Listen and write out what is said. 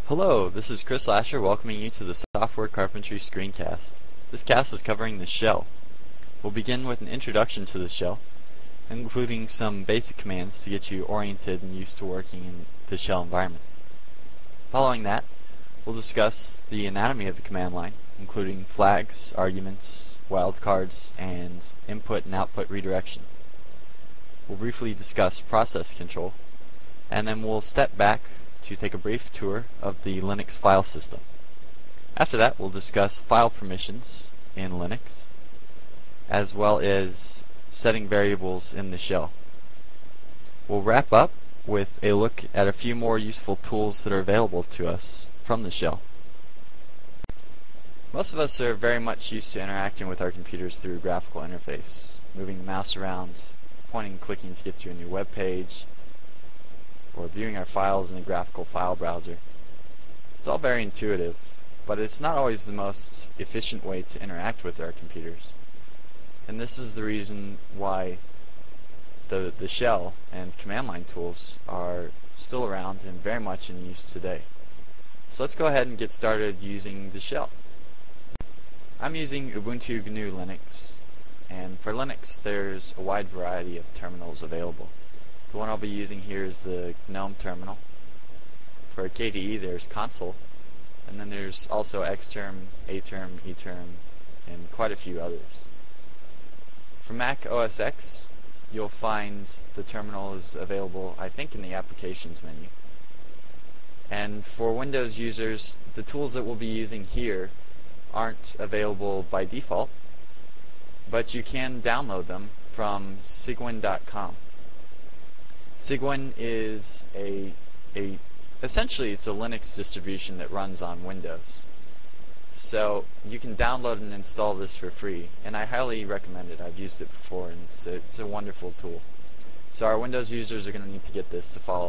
Hello, this is Chris Lasher welcoming you to the Software Carpentry Screencast. This cast is covering the shell. We'll begin with an introduction to the shell, including some basic commands to get you oriented and used to working in the shell environment. Following that, we'll discuss the anatomy of the command line, including flags, arguments, wildcards, and input and output redirection. We'll briefly discuss process control, and then we'll step back to take a brief tour of the Linux file system. After that, we'll discuss file permissions in Linux, as well as setting variables in the shell. We'll wrap up with a look at a few more useful tools that are available to us from the shell. Most of us are very much used to interacting with our computers through a graphical interface, moving the mouse around, pointing and clicking to get to a new web page, or viewing our files in a graphical file browser. It's all very intuitive, but it's not always the most efficient way to interact with our computers. And this is the reason why the shell and command line tools are still around and very much in use today. So let's go ahead and get started using the shell. I'm using Ubuntu GNU Linux, and for Linux there's a wide variety of terminals available. The one I'll be using here is the GNOME terminal. For KDE there's Console, and then there's also Xterm, Aterm, Eterm, and quite a few others. For Mac OS X, you'll find the terminal is available, I think, in the Applications menu. And for Windows users, the tools that we'll be using here aren't available by default, but you can download them from Cygwin.com. Cygwin is essentially it's a Linux distribution that runs on Windows. So you can download and install this for free, and I highly recommend it. I've used it before, and it's a wonderful tool. So our Windows users are going to need to get this to follow